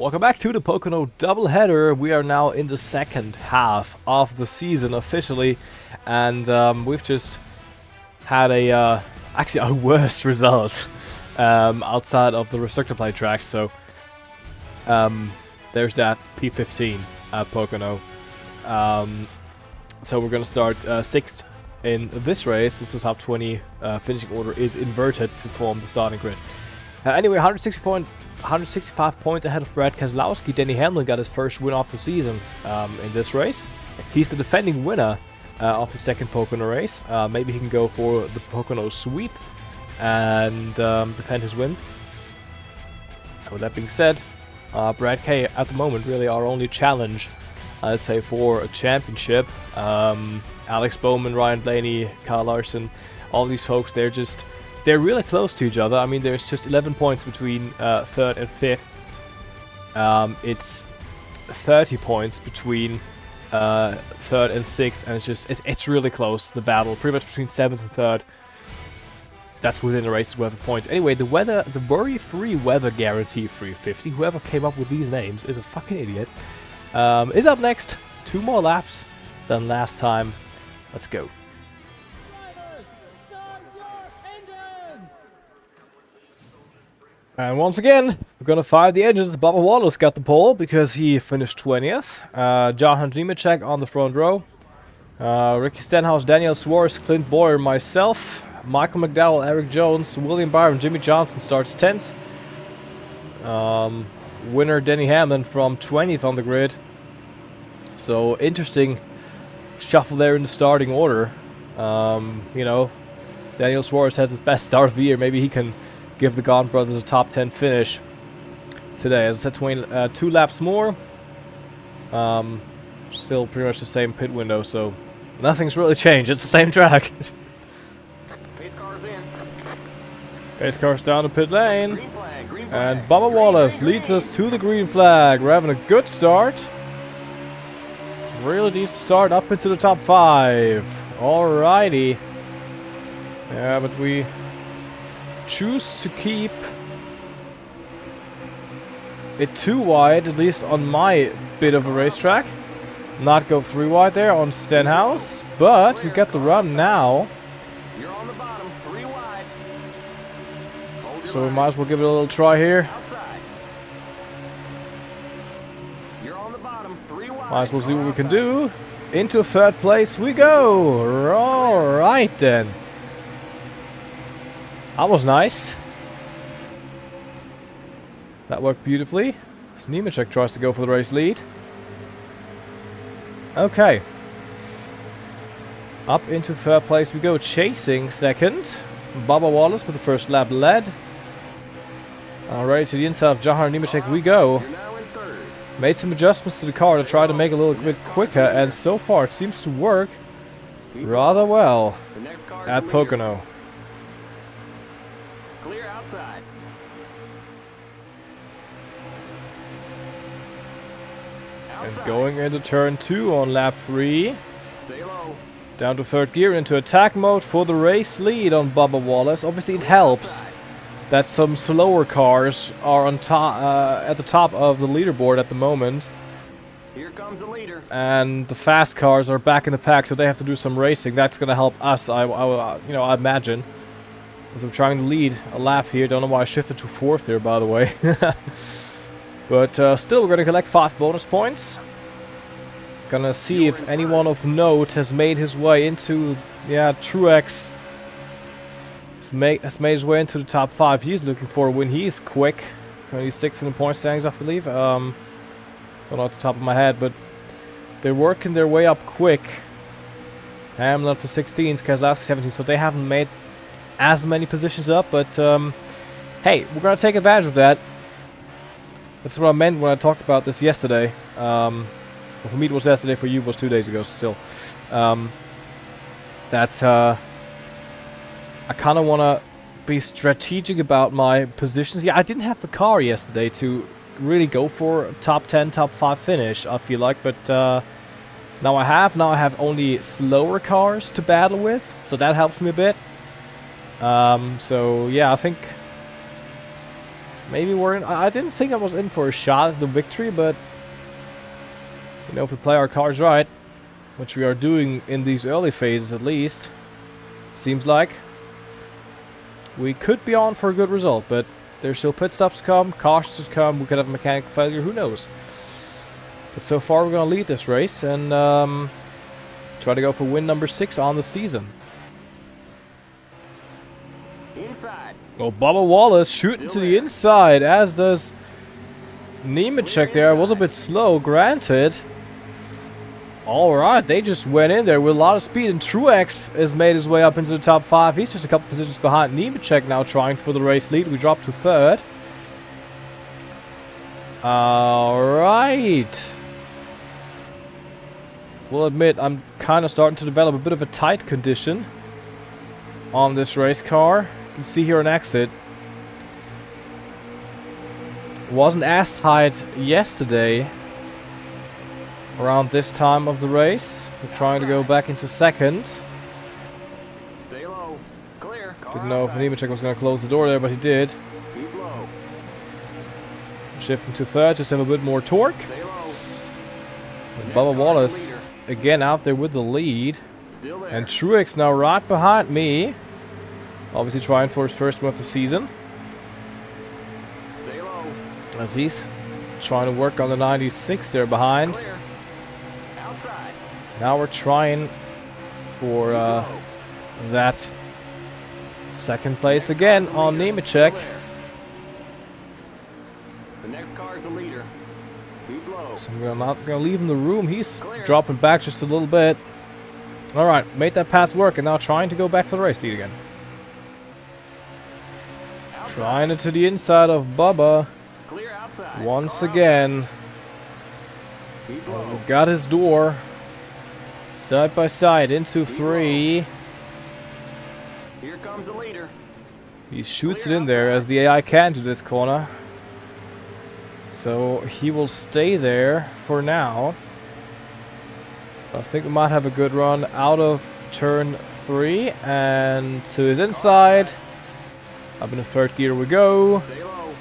Welcome back to the Pocono doubleheader. We are now in the second half of the season officially, and we've just had actually our worst result outside of the restrictor play tracks. So there's that P15 at Pocono. So we're gonna start sixth in this race since the top 20 finishing order is inverted to form the starting grid. Anyway, 165 points ahead of Brad Keselowski. Denny Hamlin got his first win of the season in this race. He's the defending winner of the second Pocono race. Maybe he can go for the Pocono sweep and defend his win. With that being said, Brad K at the moment really our only challenge, I'd say, for a championship. Alex Bowman, Ryan Blaney, Kyle Larson, all these folks, they're really close to each other. I mean, there's just 11 points between third and fifth. It's 30 points between third and sixth, and it's really close. The battle, pretty much between seventh and third. That's within the race's worth of points. Anyway, the worry-free weather guarantee 350. Whoever came up with these names is a fucking idiot. Is up next. 2 more laps than last time. Let's go. And once again, we're gonna fire the engines. Bubba Wallace got the pole because he finished 20th. John Nemechek on the front row. Ricky Stenhouse, Daniel Suarez, Clint Boyer, myself, Michael McDowell, Eric Jones, William Byron, Jimmy Johnson starts 10th. Winner Denny Hamlin from 20th on the grid. So interesting shuffle there in the starting order. You know, Daniel Suarez has his best start of the year. Maybe he can give the Gaunt brothers a top 10 finish today. As I said, 2 laps more. Still pretty much the same pit window, so nothing's really changed. It's the same track. Pace car's down the pit lane. And Bubba Wallace leads us to the green flag. We're having a good start. Really decent start up into the top 5. Alrighty. Yeah, but we choose to keep it 2 wide, at least on my bit of a racetrack. Not go 3 wide there on Stenhouse, but we get the run now. You're on the bottom, 3 wide. So we might as well give it a little try here. You're on the bottom, 3 wide. Might as well see what we can do. Into 3rd place we go. Alright then. That was nice. That worked beautifully. Nemechek tries to go for the race lead. Okay. Up into 3rd place we go, chasing 2nd. Bubba Wallace with the first lap led. Alright, to the inside of Jahar Nemechek we go. You're now in 3rd. Made some adjustments to the car to try to make it a little bit quicker, and so far it seems to work rather well The next car at is leader. Pocono. Clear outside. And Outside. going into turn 2 on lap 3. Stay low. Down to 3rd gear into attack mode for the race lead on Bubba Wallace. Obviously it helps that some slower cars are on top, at the top of the leaderboard at the moment. Here comes the leader. And the fast cars are back in the pack, so they have to do some racing. That's going to help us, I imagine. Because I'm trying to lead a lap here. Don't know why I shifted to 4th there, by the way. But still, we're going to collect 5 bonus points. Gonna see if anyone of note has made his way into... Yeah, Truex has made his way into the top 5. He's looking for a win. He's quick. He's 6th in the point standings, I believe. Don't know off the top of my head, but they're working their way up quick. Hamlin up to 16th, Keselowski 17th, so they haven't made as many positions up, but hey, we're gonna take advantage of that. That's what I meant when I talked about this yesterday. Well, for me it was yesterday, for you it was 2 days ago still. That I kind of want to be strategic about my positions. Yeah, I didn't have the car yesterday to really go for a top 10, top 5 finish, I feel like, but now I have only slower cars to battle with, so that helps me a bit. So yeah, I think maybe we're in. I didn't think I was in for a shot at the victory, but you know, if we play our cards right, which we are doing in these early phases at least, seems like we could be on for a good result. But there's still pit stops to come, cautions to come. We could have a mechanical failure. Who knows? But so far, we're gonna lead this race and try to go for win number 6 on the season. Inside. Oh, Bubba Wallace shooting to the inside, as does Nemechek there. Was a bit slow, granted. Alright, they just went in there with a lot of speed, and Truex has made his way up into the top 5. He's just a couple positions behind Nemechek now, trying for the race lead. We dropped to 3rd. Alright. We'll admit, I'm kind of starting to develop a bit of a tight condition on this race car. You can see here an exit. Wasn't as tight yesterday around this time of the race. We're trying to go back into 2nd. Stay low. Clear. Didn't know if Nemechek was going to close the door there, but he did. Keep low. Shifting to 3rd, just have a bit more torque. Stay low. And Bubba Wallace again out there with the lead. Still there. And Truex now right behind me. Obviously trying for his first win of the season. Stay low. As he's trying to work on the 96 there behind. Clear. Outside. Now we're trying for Low. that 2nd place again on Nemechek. Clear. The next car's the leader. Keep low. So we're not going to leave him the room. He's dropping back just a little bit. Alright, made that pass work, and now trying to go back for the race lead again. Outside. Trying it to the inside of Bubba Clear outside. once Car again. Keep low. Got his door. Side by side into 3. Here comes the leader. He shoots it in there as the AI can to this corner. So he will stay there for now. I think we might have a good run out of turn 3 and to his inside. Up in the 3rd gear we go. Stay low.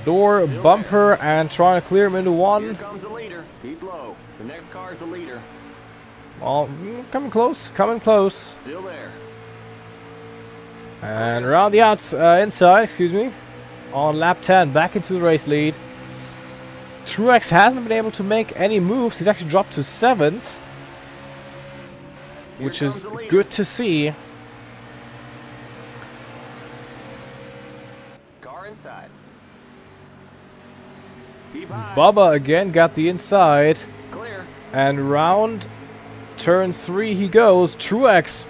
Door, bumper, and trying to clear him into Here 1. comes the leader. Keep low. The next car's the leader. Well, coming close, coming close. Still there. And around the inside, excuse me, on lap 10, back into the race lead. Truex hasn't been able to make any moves. He's actually dropped to 7th, Here which comes is the leader. good to see. Car inside. Keep high. Bubba again got the inside, Clear. and round turn 3 he goes. Truex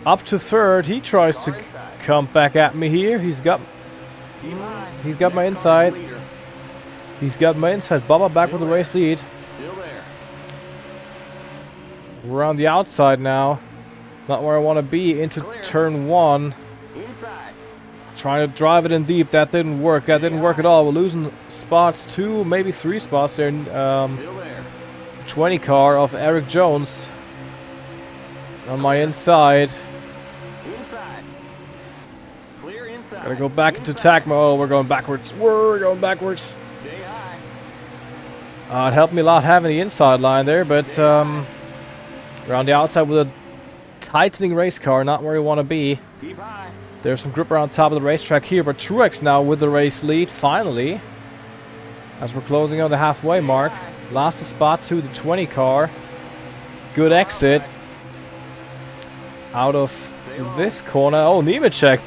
up to 3rd. He tries to Car inside. come back at me here. He's got Keep high. He's got my Next car's the inside. leader. He's got my inside. Bubba back with the race lead. Still there. We're on the outside now. Not where I want to be. Into turn 1. Inside. Trying to drive it in deep. That didn't work. That didn't work at all. We're losing spots. 2, maybe 3 spots there. Still there. 20 car of Eric Jones on my inside. Inside. Clear inside. Gotta go back into Inside. attack mode. Oh, we're going backwards. We're going backwards. Stay high. It helped me a lot having the inside line there, but we're on the outside with a tightening race car. Not where we want to be. Keep high. There's some grip around top of the racetrack here, but Truex now with the race lead, finally. As we're closing on the halfway mark. Lost a spot to the 20 car. Good exit. Out of this corner. Oh, Nemechek.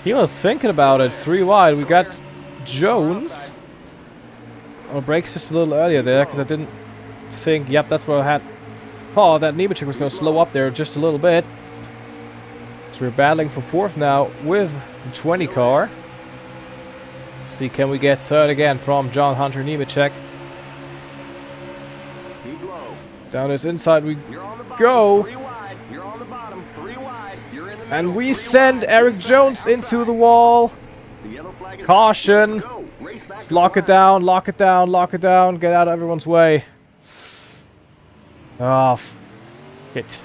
He was thinking about it. 3 wide. We got Jones. Oh, brakes just a little earlier there, because I didn't think, yep, that's where I had. Oh, that Nemechek was going to slow up there just a little bit. So we're battling for 4th now with the 20 car. See, can we get 3rd again from John Hunter Nemechek? Keep low. Down his inside we You're on the bottom. go. 3 wide. You're on the bottom. 3 wide. You're in the middle. And we 3 send wide. Eric Jones into the wall. The yellow flag is Caution. up. Go. Race back Let's to lock the it down, lock it down, lock it down. Get out of everyone's way. Oh, shit.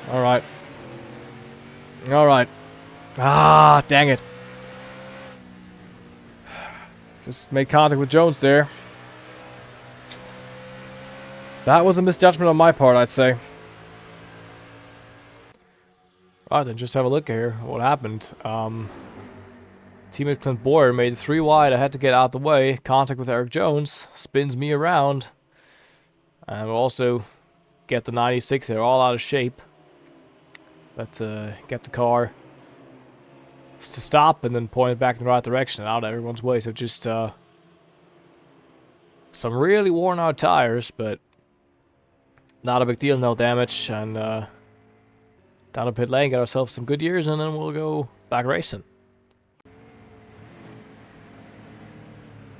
Alright. Alright. Ah, dang it. Just made contact with Jones there. That was a misjudgment on my part, I'd say. Right, then just have a look here. What happened? Teammate Clint Boyer made 3 wide. I had to get out the way. Contact with Eric Jones. Spins me around. And we'll also get the 96 there, all out of shape. But get the car to stop and then point it back in the right direction, out of everyone's way. So just some really worn out tires, but not a big deal, no damage. And down to pit lane, get ourselves some good years, and then we'll go back racing.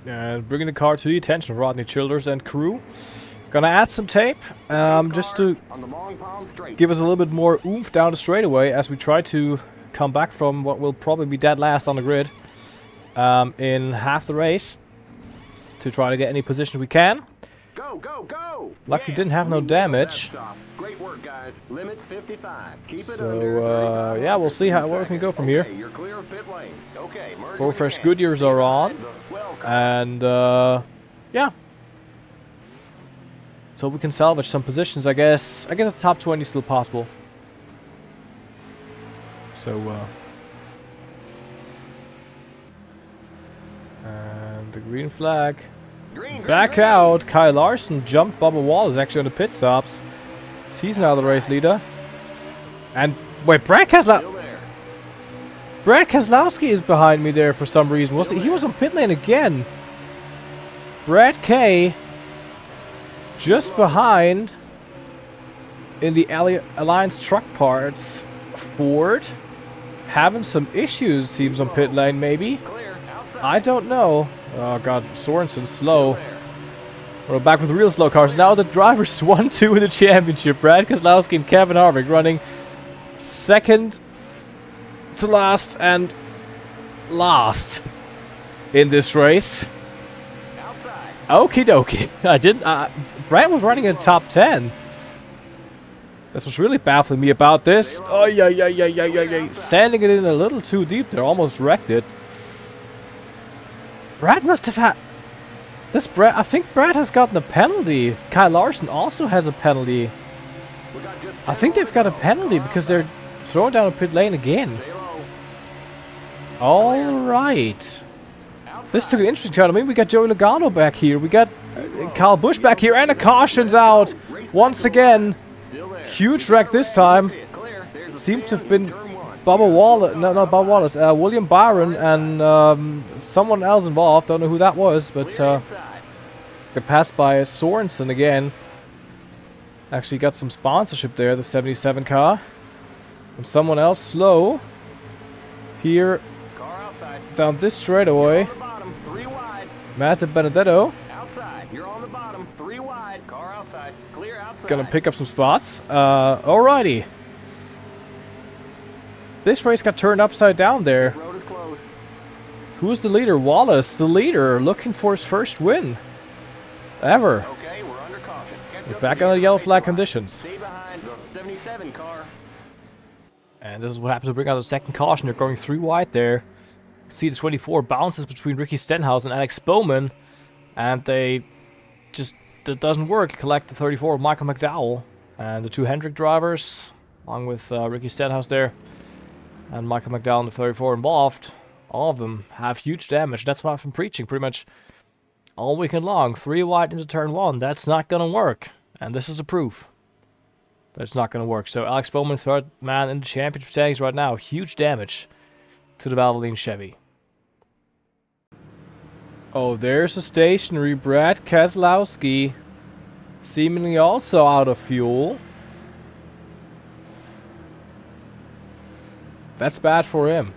And bringing the car to the attention of Rodney Childers and crew. Gonna add some tape, just to give us a little bit more oomph down the straightaway as we try to come back from what will probably be dead last on the grid in half the race to try to get any position we can. Go, go, go! Lucky didn't have no damage. Great work, guys. Limit 55. Keep it So under yeah, we'll see where we can go from here. Okay, you're clear of pit lane. Okay, merge Four with fresh the Goodyears are on, welcome. and yeah. So we can salvage some positions, I guess. I guess the top 20 is still possible. So, and the green flag. Back out. Kyle Larson jumped. Bubba Wallace actually on the pit stops. So he's now the race leader. And wait, Brad Keselowski is behind me there for some reason. He was on pit lane again. Brad K. just behind in the Alliance Truck Parts. Ford having some issues, seems, on pit lane, maybe. I don't know. Oh god, Sorensen's slow. We're back with real slow cars. Now the drivers 1-2 in the championship. Brad Keselowski and Kevin Harvick running second to last and last in this race. Okie dokie. I didn't. Brad was running in top 10. That's what's really baffling me about this. Oh yeah. Sanding it in a little too deep there, almost wrecked it. Brad must have had this. I think Brad has gotten a penalty. Kyle Larson also has a penalty. I think they've got a penalty because they're throwing down a pit lane again. All right. This took an interesting turn. I mean, we got Joey Logano back here. We got Kyle Busch back here, and a caution's out once again. Huge wreck this time. Seemed to have been Bubba Wallace. No, not Bubba Wallace. William Byron and someone else involved. Don't know who that was, but got passed by Sorensen again. Actually got some sponsorship there, the 77 car. From someone else slow. Here, down this straightaway. Matt Benedetto. You're on the bottom, 3 wide, car outside, clear outside. Gonna pick up some spots. Alrighty. This race got turned upside down there. Road is closed. Who's the leader? Wallace, the leader, looking for his first win ever. Okay, we're under caution. We're back on the yellow flag conditions. Stay behind the 77 car. And this is what happens to bring out the second caution. They're going 3 wide there. See the 24 bounces between Ricky Stenhouse and Alex Bowman. And they just, it doesn't work. Collect the 34 of Michael McDowell. And the 2 Hendrick drivers, along with Ricky Stenhouse there. And Michael McDowell and the 34 involved. All of them have huge damage. That's what I've been preaching pretty much all weekend long. 3 wide into turn 1. That's not going to work. And this is a proof that it's not going to work. So Alex Bowman, third man in the championship standings right now. Huge damage to the Valvoline Chevy. Oh, there's a stationary Brad Keselowski, seemingly also out of fuel. That's bad for him.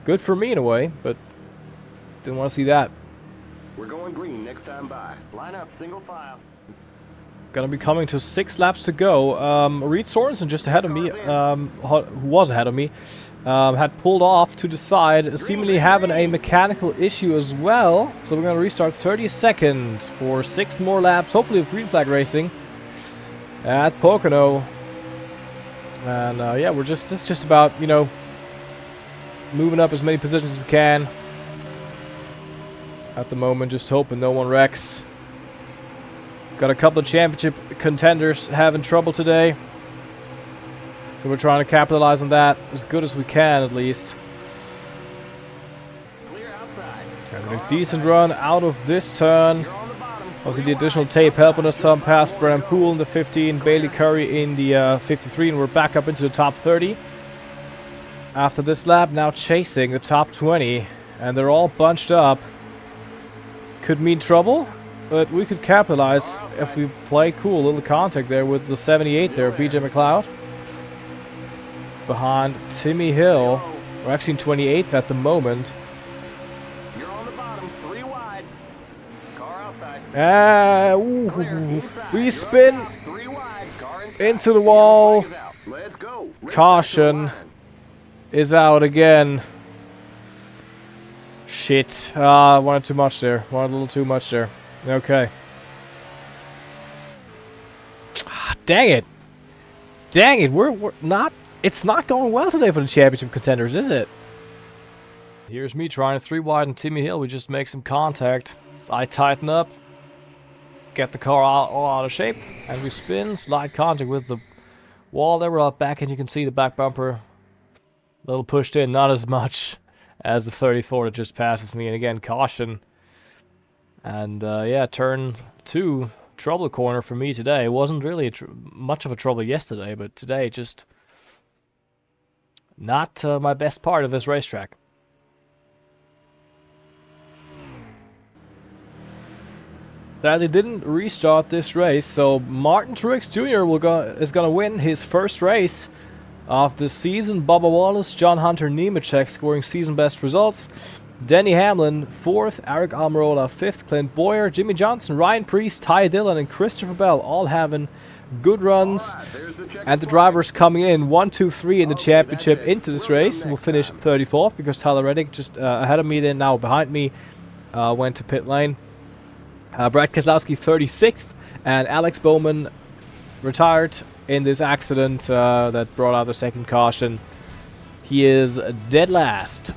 Good for me in a way, but didn't want to see that. We're going green next time by. Line up, single file. Gonna be coming to 6 laps to go. Reed Sorensen just ahead of me, who was ahead of me, had pulled off to the side, seemingly having a mechanical issue as well. So we're gonna restart 32nd for 6 more laps, hopefully with green flag racing at Pocono. And yeah, we're just about, you know, moving up as many positions as we can. at the moment, just hoping no one wrecks. Got a couple of championship contenders having trouble today. So we're trying to capitalize on that as good as we can, at least. Having a decent run out of this turn. Obviously the additional tape helping us some, past Bram Poole in the 15, Bailey Curry in the 53, and we're back up into the top 30. After this lap, now chasing the top 20, and they're all bunched up. Could mean trouble, but we could capitalize if we play cool. Little contact there with the 78 there, BJ McLeod. Behind Timmy Hill. We're actually in 28th at the moment. You're on the bottom, 3 wide. Car outside. We spin 3 wide. Car into the wall. Let's go. Caution is out again. Shit. Wanted too much there. Wanted a little too much there. Okay. Dang it. Dang it. We're not... It's not going well today for the championship contenders, is it? Here's me trying to 3 wide and Timmy Hill. We just make some contact. So I tighten up. Get the car all out of shape. And we spin. Slide contact with the wall there. We're out back and you can see the back bumper. A little pushed in. Not as much as the 34 that just passes me. And again, caution. And yeah, turn 2. Trouble corner for me today. It wasn't really much of a trouble yesterday. But today just... not my best part of this racetrack. Sadly didn't restart this race, so Martin Truex Jr. is gonna win his first race of the season. Bubba Wallace, John Hunter Nemechek scoring season best results. Denny Hamlin 4th, Eric Almirola 5th, Clint Boyer, Jimmy Johnson, Ryan Preece, Ty Dillon, and Christopher Bell all having good runs. And the drivers coming in 1, 2, 3 in the championship into this race will finish 34th because Tyler Reddick just ahead of me, then now behind me, went to pit lane. Brad Keselowski 36th, and Alex Bowman retired in this accident that brought out the second caution. He is dead last.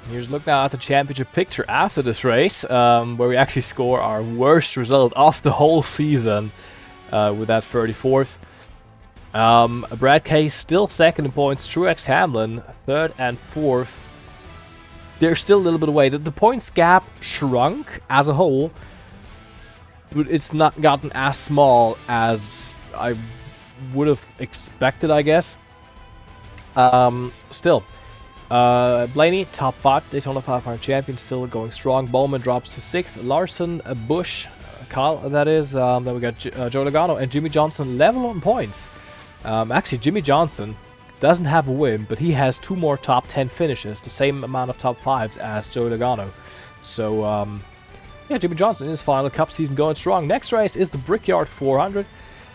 Here's a look now at the championship picture after this race, where we actually score our worst result of the whole season with that 34th. Brad K still second in points, Truex Hamlin 3rd and 4th. They're still a little bit away. The points gap shrunk as a whole, but it's not gotten as small as I would have expected, I guess. Still. Blaney, top 5, Daytona 500 champion, still going strong. Bowman drops to 6th. Larson, Bush, Kyle, that is. Then we got Joe Logano and Jimmy Johnson level on points. Actually, Jimmy Johnson doesn't have a win, but he has 2 more top 10 finishes, the same amount of top 5s as Joe Logano. So, yeah, Jimmy Johnson in his final Cup season going strong. Next race is the Brickyard 400.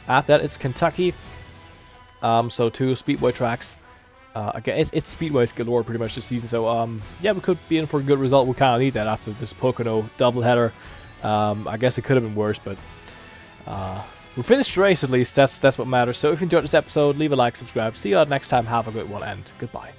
After that, it's Kentucky. So 2 speedway tracks. Again, it's speedways galore pretty much this season. So, yeah, we could be in for a good result. We kind of need that after this Pocono doubleheader. I guess it could have been worse, but we finished the race at least. That's what matters. So if you enjoyed this episode, leave a like, subscribe. See you all next time. Have a good one, and goodbye.